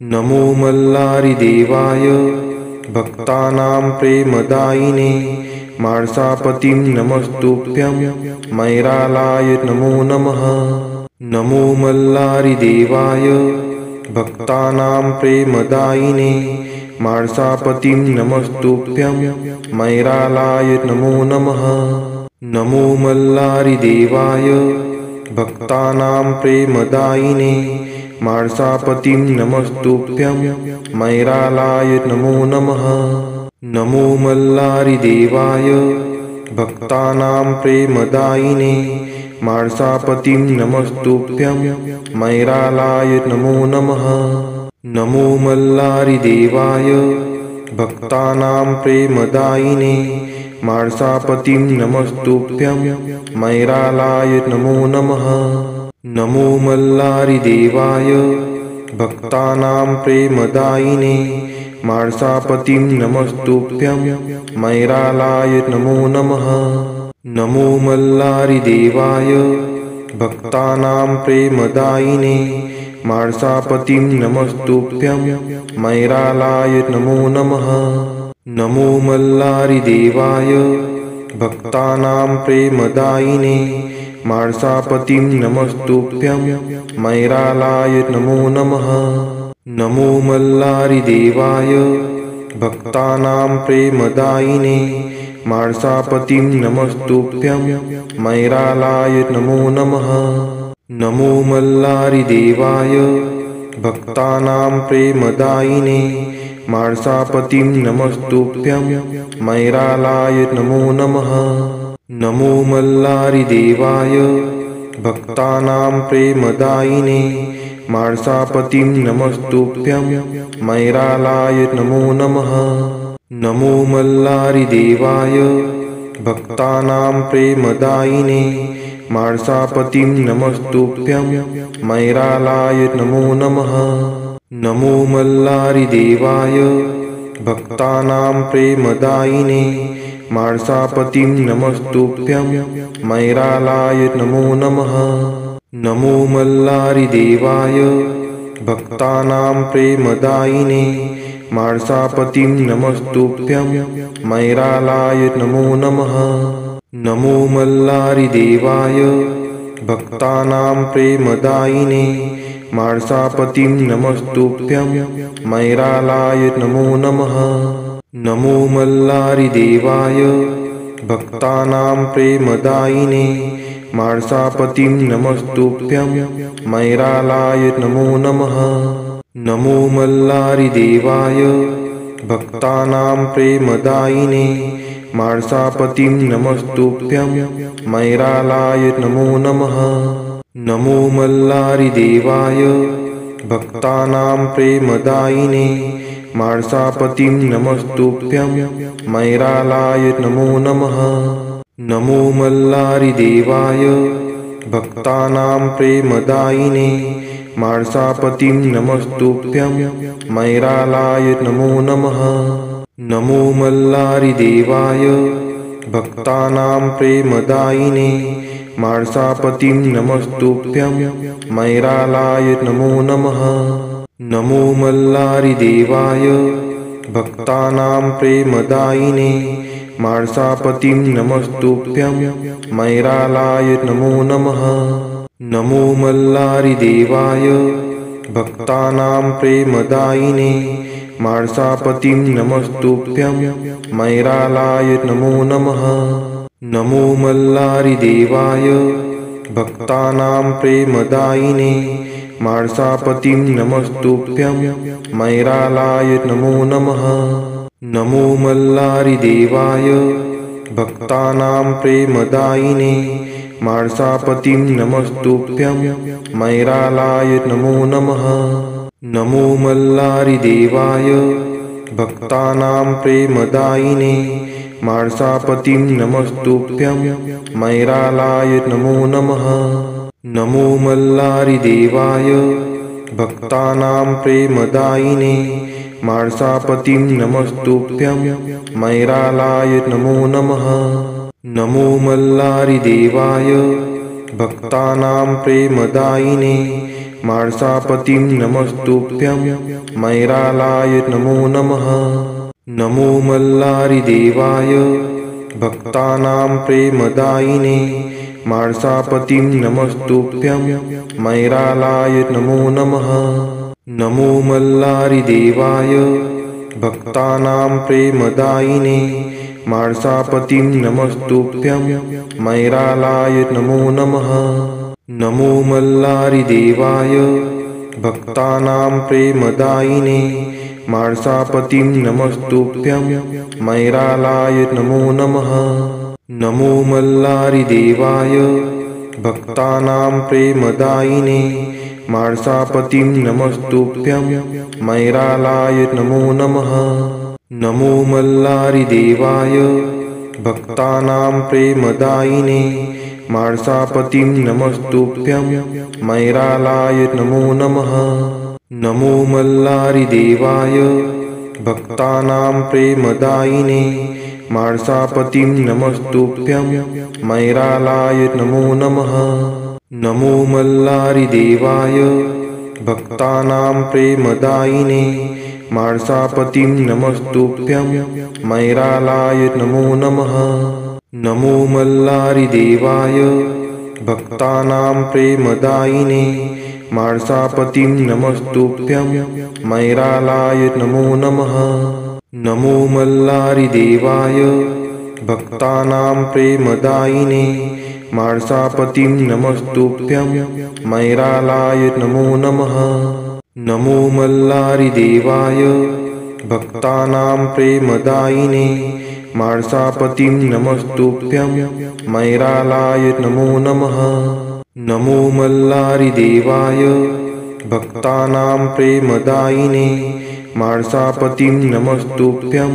नमो मल्लारिदेवाय भक्तानां प्रेमदायिने मानसापतिं नमस्तुभ्यं मैरालाय नमो नमः। नमो मल्लारिदेवाय भक्तानां प्रेमदायिने मानसापतिं नमस्तुभ्यं मैरालाय नमो नमः। नमो मल्लारिदेवाय भक्तानां प्रेमदायिने मानसापतिं नमस्तुभ्यं मैरालाय नमो नमः। नमो मल्लारिदेवाय भक्तानां प्रेमदायिने मानसापतिं नमस्तुभ्यं मैरालाय नमो नमः। नमो मल्लारिदेवाय भक्तानां प्रेमदायिने मानसापतिं नमस्तुभ्यं मैरालाय नमो नमः। नमो मल्लारिदेवाय भक्तानां प्रेमदायिने मानसापतिं नमस्तुभ्यं मैरालाय नमो नमः। नमो मल्लारिदेवाय भक्तानां प्रेमदायिने मानसापतिं नमस्तुभ्यं मैरालाय नमो नमः। नमो मल्लारिदेवाय भक्तानां प्रेमदायिने मानसापतिं नमस्तुभ्यं मैरालाय नमो नमः। नमो मल्लारिदेवाय भक्तानां प्रेमदायिने मानसापतिं नमस्तुभ्यं मैरालाय नमो नमः। नमो मल्लारिदेवाय भक्तानां प्रेमदायिने मानसापतिं नमस्तुभ्यं मैरालाय नमो नमः। नमो मल्लारिदेवाय भक्तानां प्रेमदायिने मानसापतिं नमस्तुभ्यं मैरालाय नमो नमः। नमो मल्लारिदेवाय भक्तानां प्रेमदायिने मानसापतिं नमस्तुभ्यं मैरालाय नमो नमः। नमो मल्लारिदेवाय भक्तानां प्रेमदायिने मानसापतिं नमस्तुभ्यं मैरालाय नमो नमः। नमो मल्लारिदेवाय भक्तानां प्रेमदायिने मानसापतिं नमस्तुभ्यं मैरालाय नमो नमः। नमो मल्लारिदेवाय भक्तानां प्रेमदायिने मानसापतिं नमस्तुभ्यं मैरालाय नमो नमः। नमो मल्लारिदेवाय भक्तानां प्रेमदायिने मानसापतिं नमस्तुभ्यं मैरालाय नमो नमः। नमो मल्लारिदेवाय भक्तानां प्रेमदायिने मानसापतिं नमस्तुभ्यं मैरालाय नमो नमः। नमो मल्लारिदेवाय भक्तानां प्रेमदायिने मानसापतिं नमस्तुभ्यं मैरालाय नमो नमः। नमो मल्लारिदेवाय भक्तानां प्रेमदायिने मानसापतिं नमस्तुभ्यं मैरालाय नमो नमः। नमो मल्लारिदेवाय भक्तानां प्रेमदायिने मानसापतिं नमस्तुभ्यं मैरालाय नमो नमः। नमो मल्लारिदेवाय भक्तानां प्रेमदायिने मानसापतिं नमस्तुभ्यं मैरालाय नमो नमः। नमो मल्लारिदेवाय भक्तानां प्रेमदायिने मानसापतिं नमस्तुभ्यं मैरालाय नमो नमः। नमो मल्लारिदेवाय भक्तानां प्रेमदायिने मानसापतिं नमस्तुभ्यं मैरालाय नमो नमः। नमो मल्लारिदेवाय भक्तानां प्रेमदायिने मानसापतिं नमस्तुभ्यं मैरालाय नमो नमः। नमो मल्लारिदेवाय भक्तानां प्रेमदायिने मानसापतिं नमस्तुभ्यं मैरालाय नमो नमः। नमो मल्लारिदेवाय भक्तानां प्रेमदायिने मानसापतिं नमस्तुभ्यं मैरालाय नमो नमः। नमो मल्लारिदेवाय भक्तानां प्रेमदायिने माळसापतिं नमस्तुभ्यं मैरालाय नमो नमः। नमो मल्लारिदेवाय भक्तानां प्रेमदायिने माळसापतिं नमस्तुभ्यं मैरालाय नमो नमः। नमो मल्लारिदेवाय भक्तानां प्रेमदायिने माळसापतिं नमस्तुभ्यं मैरालाय नमो नमः। नमो मल्लारिदेवाय भक्तानां प्रेमदायिने माळसापतिं नमस्तुभ्यं मैरालाय नमो नमः। नमो मल्लारिदेवाय भक्तानां प्रेमदायिने माळसापतिं नमस्तुभ्यं मैरालाय नमो नमः। नमो मल्लारिदेवाय भक्तानां प्रेमदायिने माळसापतिं नमस्तुभ्यं मैरालाय नमो नमः। नमो मल्लारिदेवाय भक्तानां प्रेमदायिने माळसापतिं नमस्तुभ्यं मैरालाय नमो नमः। नमो मल्लारिदेवाय भक्तानां प्रेमदायिने माळसापतिं नमस्तुभ्यं मैरालाय नमो नमः। नमो मल्लारिदेवाय भक्तानां प्रेमदायिने माळसापतिं नमस्तुभ्यं मैरालाय नमो नमः। नमो मल्लारिदेवाय भक्तानां प्रेमदायिने माळसापतिं नमस्तुभ्यं मैरालाय नमो नमः। नमो मल्लारिदेवाय भक्तानां प्रेमदायिने माळसापतिं नमस्तुभ्यं मैरालाय नमो नमः। नमो मल्लारिदेवाय भक्तानां प्रेमदायिने माळसापतिं नमस्तुभ्यं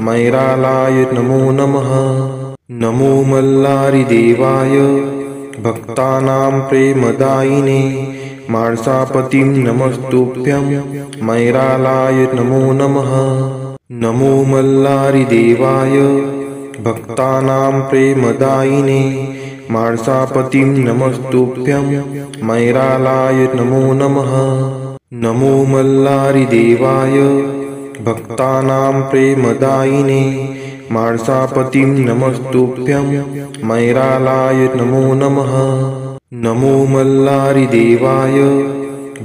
मैरालाय नमो नमः। नमो मल्लारिदेवाय भक्तानां प्रेमदायिने माळसापतिं नमस्तुभ्यं मैरालाय नमो नमः। नमो मल्लारिदेवाय भक्तानां प्रेमदायिने माळसापतिं नमस्तुभ्यं मैरालाय नमो नमः। नमो मल्लारिदेवाय भक्तानां प्रेमदायिने माळसापतिं नमस्तुभ्यं मैरालाय नमो नमः। नमो मल्लारिदेवाय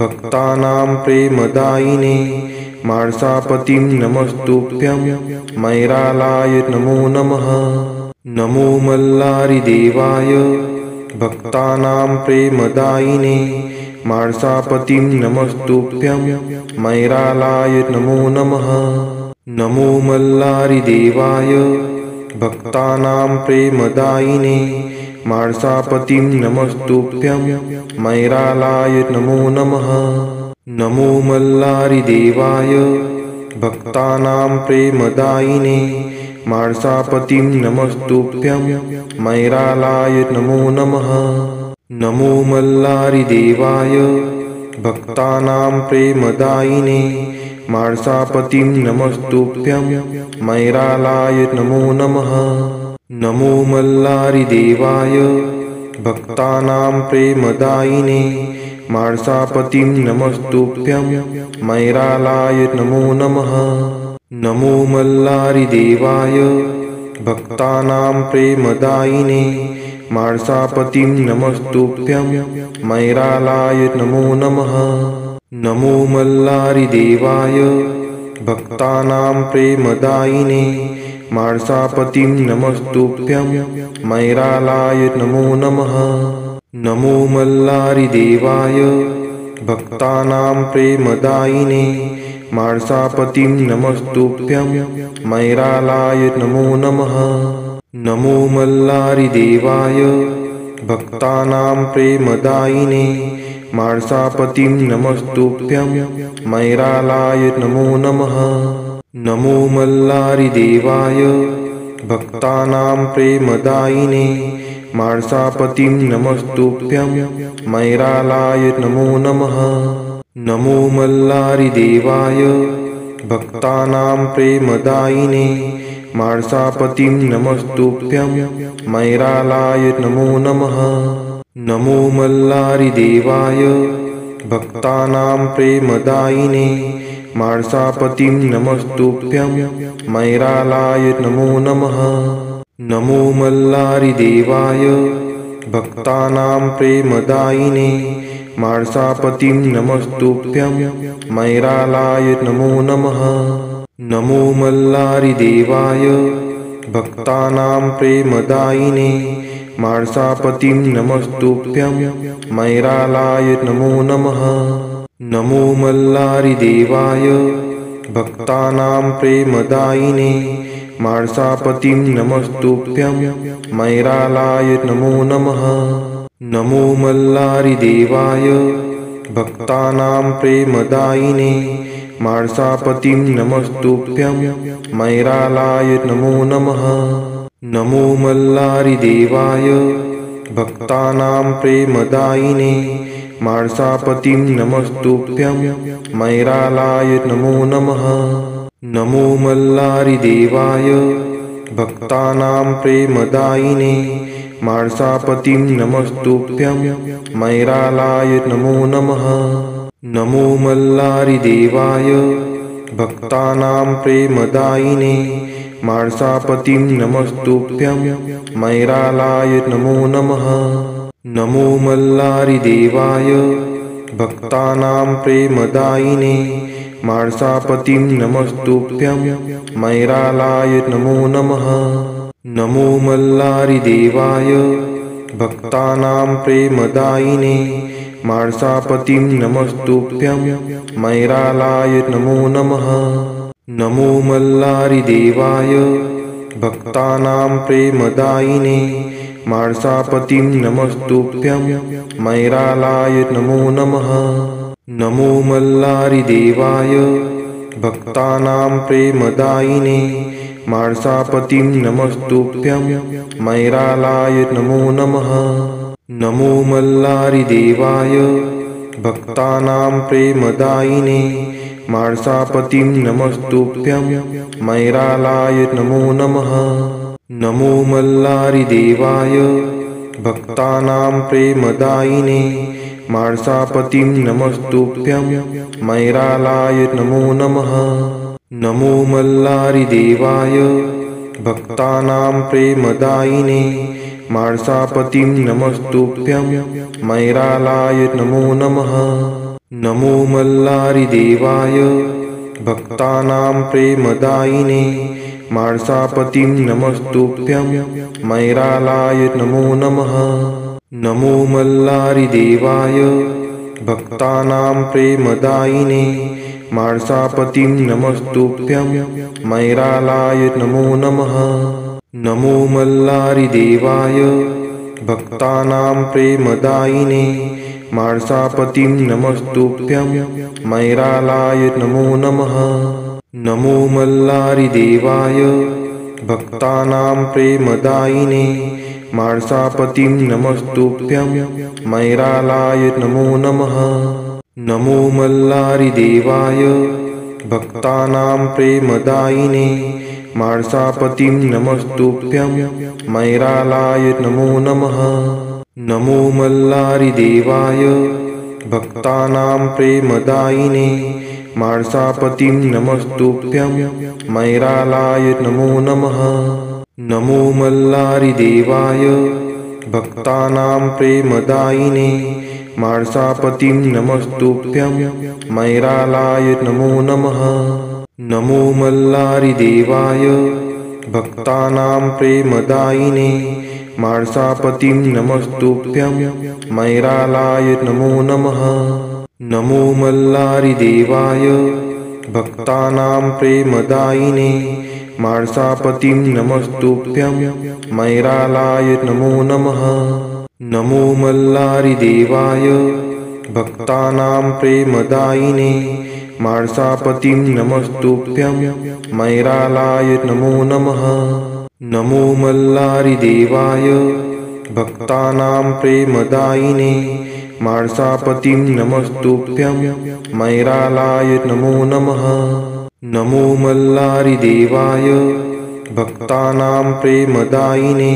भक्तानां प्रेमदायिने माळसापतिं नमस्तुभ्यं मैरालाय नमो नमः। नमो मल्लारिदेवाय भक्तानां प्रेमदायिने माळसापतिं नमस्तुभ्यं मैरालाय नमो नमः। नमो मल्लारिदेवाय भक्तानां प्रेमदायिने माळसापतिं नमस्तुभ्यं मैरालाय नमो नमः। नमो मल्लारिदेवाय भक्तानां प्रेमदायिने माळसापतिं नमस्तुभ्यं मैरालाय नमो नमः। नमो मल्लारिदेवाय भक्तानां प्रेमदायिने माळसापतिं नमस्तुभ्यं मैरालाय नमो नमः। नमो मल्लारिदेवाय भक्तानां प्रेमदायिने माळसापतिं नमस्तुभ्यं मैरालाय नमो नमः। नमो मल्लारिदेवाय भक्तानां प्रेमदायिने माळसापतिं नमस्तुभ्यं मैरालाय नमो नमः। नमो मल्लारिदेवाय भक्तानां प्रेमदायिने माळसापतिं नमस्तुभ्यं मैरालाय नमो नमः। नमो मल्लारिदेवाय भक्तानां प्रेमदायिने माळसापतिं नमस्तुभ्यं मैरालाय नमो नमः। नमो मल्लारिदेवाय भक्तानां प्रेमदायिने माळसापतिं नमस्तुभ्यं मैरालाय नमो नमः। नमो मल्लारिदेवाय भक्तानां प्रेमदायिने माळसापतिं नमस्तुभ्यं मैरालाय नमो नमः। नमो मल्लारिदेवाय भक्तानां प्रेमदायिने माळसापतिं नमस्तुभ्यं मैरालाय नमो नमः। नमो मल्लारिदेवाय भक्तानां प्रेमदायिने मानसापतिं नमस्तुभ्यं मैरालाय नमो नमः नमो मल्लारिदेवाय भक्तानां प्रेमदायिने मानसापतिं नमस्तुभ्यं मैरालाय नमो नमः नमो मल्लारिदेवाय भक्तानां प्रेमदायिने मानसापतिं नमस्तुभ्यं मैरालाय नमो नमः नमो मल्लारिदेवाय भक्तानां प्रेमदायिने मानसापतिं नमस्तुभ्यं मैरालाय नमो नमः नमो मल्लारिदेवाय भक्तानां प्रेमदायिने मानसापतिं नमस्तुभ्यं मैरालाय नमो नमः नमो मल्लारिदेवाय भक्तानां प्रेमदायिने मानसापतिं नमस्तुभ्यं मैरालाय नमो नमः नमो मल्लारिदेवाय भक्तानां प्रेमदायिने मानसापतिं नमस्तुभ्यं मैरालाय नमो नमः नमो मल्लारिदेवाय भक्तानां प्रेमदायिने मानसापतिं नमस्तुभ्यं मैरालाय नमो नमः नमो मल्लारिदेवाय भक्तानां प्रेमदायिने मानसापतिं नमस्तुभ्यं मैरालाय नमो नमः नमो मल्लारिदेवाय भक्तानां प्रेमदायिने मानसापतिं नमस्तुभ्यं मैरालाय नमो नमः नमो मल्लारिदेवाय भक्तानां प्रेमदायिने मानसापतिं नमस्तुभ्यं मैरालाय नमो नमः नमो मल्लारिदेवाय भक्तानां प्रेमदायिने मानसापतिं नमस्तुभ्यं मैरालाय नमो नमः नमो मल्लारिदेवाय भक्तानां प्रेमदायिने मानसापतिं नमस्तुभ्यं मैरालाय नमो नमः नमो मल्लारिदेवाय भक्तानां प्रेमदायिने मानसापतिं नमस्तुभ्यं मैरालाय नमो नमः नमो मल्लारिदेवाय भक्तानां प्रेमदायिने मानसापतिं नमस्तुभ्यं मैरालाय नमो नमः नमो मल्लारिदेवाय भक्तानां प्रेमदायिने मानसापतिं नमस्तुभ्यं मैरालाय नमो नमः नमो मल्लारिदेवाय भक्तानां प्रेमदायिने मानसापतिं नमस्तुभ्यं मैरालाय नमो नमः नमो मल्लारिदेवाय भक्तानां प्रेमदायिने मानसापतिं नमस्तुभ्यं मैरालाय नमो नमः नमो मल्लारिदेवाय भक्तानां प्रेमदायिने मानसापतिं नमस्तुभ्यं मैरालाय नमो नमः नमो मल्लारिदेवाय भक्तानां प्रेमदायिने मानसापतिं नमस्तुभ्यं मैरालाय नमो नमः नमो मल्लारिदेवाय भक्तानां प्रेमदायिने मानसापतिं नमस्तुभ्यं मैरालाय नमो नमः नमो मल्लारिदेवाय भक्तानां प्रेमदायिने मानसापतिं नमस्तुभ्यं मैरालाय नमो नमः नमो मल्लारिदेवाय भक्तानां प्रेमदायिने मानसापतिं नमस्तुभ्यं मैरालाय नमो नमः नमो मल्लारिदेवाय भक्तानां प्रेमदायिने मानसापतिं नमस्तुभ्यं मैरालाय नमो नमः नमो मल्लारिदेवाय भक्तानां प्रेमदायिने मानसापतिं नमस्तुभ्यं मैरालाय नमो नमः नमो मल्लारिदेवाय भक्तानां प्रेमदायिने मानसापतिं नमस्तुभ्यं मैरालाय नमो नमः नमो मल्लारिदेवाय भक्तानां प्रेमदायिने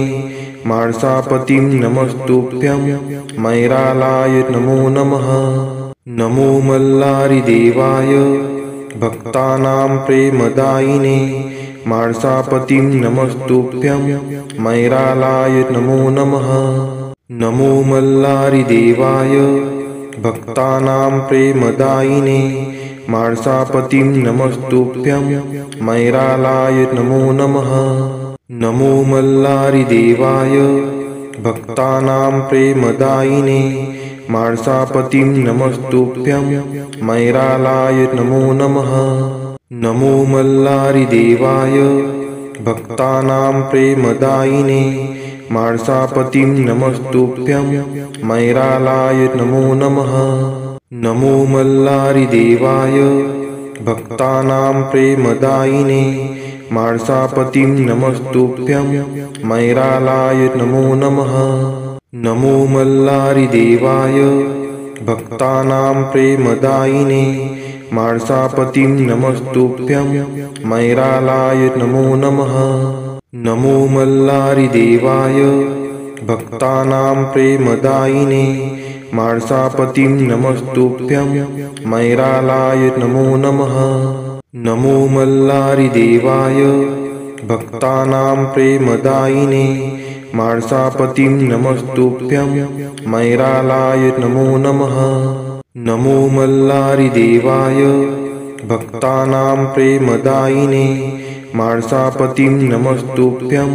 मानसापतिं नमस्तुभ्यं मैरालाय नमो नमः नमो मल्लारिदेवाय भक्तानां प्रेमदायिने मानसापतिं नमस्तुभ्यं मैरालाय नमो नमः। नमो मल्लारिदेवाय भक्तानां प्रेमदायिने मानसापतिं नमस्तुभ्यं मैरालाय नमो नमः। नमो मल्लारिदेवाय भक्तानां प्रेमदायिने मानसापतिं नमस्तुभ्यं मैरालाय नमो नमः। नमो मल्लारिदेवाय भक्तानां प्रेमदायिने मानसापतिं नमस्तुभ्यं मैरालाय नमो नमः। नमो मल्लारिदेवाय भक्तानां प्रेमदायिने मानसापतिं नमस्तुभ्यं मैरालाय नमो नमः। नमो मल्लारिदेवाय भक्तानां प्रेमदायिने मानसापतिं नमस्तुभ्यं मैरालाय नमो नमः। नमो मल्लारिदेवाय भक्तानां प्रेमदायिने मानसापतिं नमस्तुभ्यं मैरालाय नमो नमः। नमो मल्लारिदेवाय भक्तानां प्रेमदायिने मानसापतिं नमस्तुभ्यं मैरालाय नमो नमः। नमो मल्लारिदेवाय भक्तानां प्रेमदायिने मानसापतिं नमस्तुभ्यं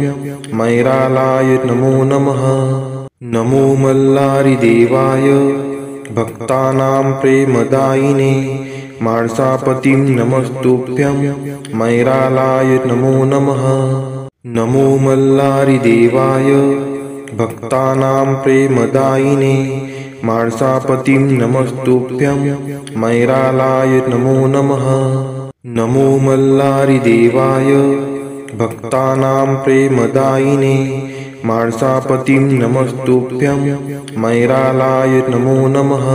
मैरालाय नमो नमः। नमो मल्लारिदेवाय भक्तानां प्रेमदायिने मानसापतिं नमस्तुभ्यं मैरालाय नमो नमः। नमो मल्लारिदेवाय भक्तानां प्रेमदायिने मानसापतिं नमस्तुभ्यं मैरालाय नमो नमः। नमो मल्लारिदेवाय भक्तानां प्रेमदायिने मानसापतिं नमस्तुभ्यं मैरालाय नमो नमः।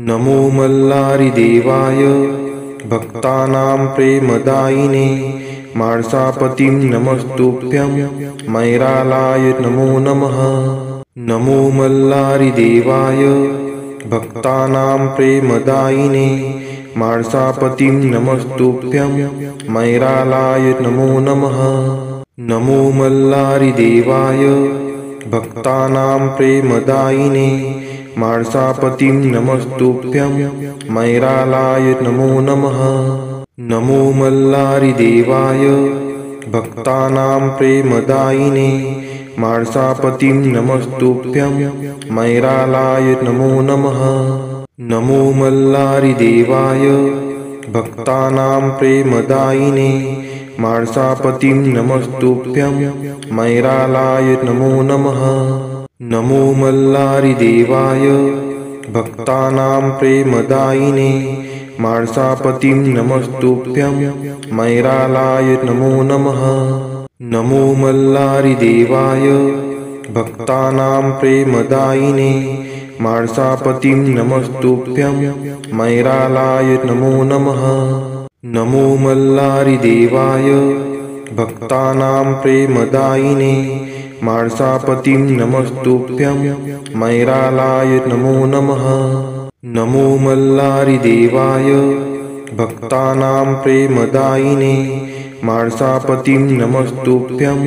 नमो मल्लारिदेवाय भक्तानां प्रेमदायिने मानसापतिं नमस्तुभ्यं मैरालाय नमो नमः। नमो मल्लारिदेवाय भक्तानां प्रेमदायिने मानसापतिं नमस्तुभ्यं मैरालाय नमो नमः। नमो मल्लारिदेवाय भक्तानां प्रेमदायिने मानसापतिं नमस्तुभ्यं मैरालाय नमो नमः। नमो मल्लारिदेवाय भक्तानां प्रेमदायिने मानसापतिं नमस्तुभ्यं मैरालाय नमो नमः। नमो मल्लारिदेवाय भक्तानां प्रेमदायिने मानसापतिं नमस्तुभ्यं मैरालाय नमो नमः। नमो मल्लारिदेवाय भक्तानां प्रेमदायिने मानसापतिं नमस्तुभ्यं मैरालाय नमो नमः। नमो मल्लारिदेवाय भक्तानां प्रेमदायिने मानसापतिं नमस्तुभ्यं मैरालाय नमो नमः। नमो मल्लारिदेवाय भक्तानां प्रेमदायिने मानसापतिं नमस्तुभ्यं मैरालाय नमो नमः। नमो मल्लारिदेवाय भक्तानां प्रेमदायिने मानसापतिं नमस्तुभ्यं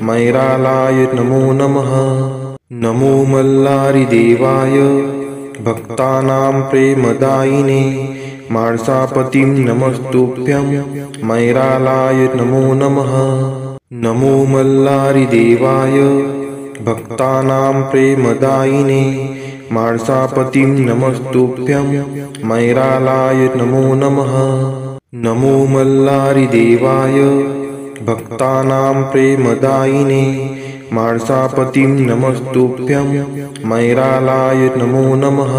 मैरालाय नमो नमः। नमो मल्लारिदेवाय भक्तानां प्रेमदायिने मानसापतिं नमस्तुभ्यं मैरालाय नमो नमः। नमो मल्लारिदेवाय भक्तानां प्रेमदायिने मानसापतिं नमस्तुभ्यं मैरालाय नमो नमः। नमो मल्लारिदेवाय भक्तानां प्रेमदायिने मानसापतिं नमस्तुभ्यं मैरालाय नमो नमः।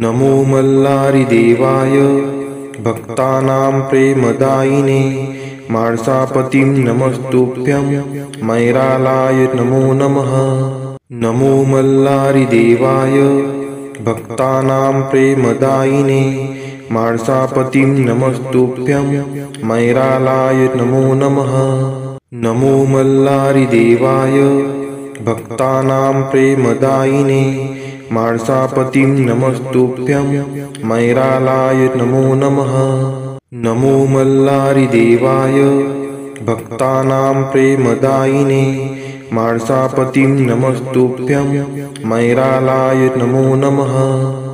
नमो मल्लारिदेवाय भक्तानां प्रेमदायिने मानसापतिं नमस्तुभ्यं मैरालाय नमो नमः। नमो मल्लारिदेवाय भक्तानां प्रेमदायिने मानसापतिं नमस्तुभ्यं मैरालाय नमो नमः। नमो मल्लारिदेवाय भक्तानां प्रेमदायिने माळसापतिं नमस्तुभ्यं मैरालाय नमो नमः। नमो मल्लारिदेवाय भक्तानां प्रेमदायिने माळसापतिं नमस्तुभ्यं मैरालाय नमो नमः।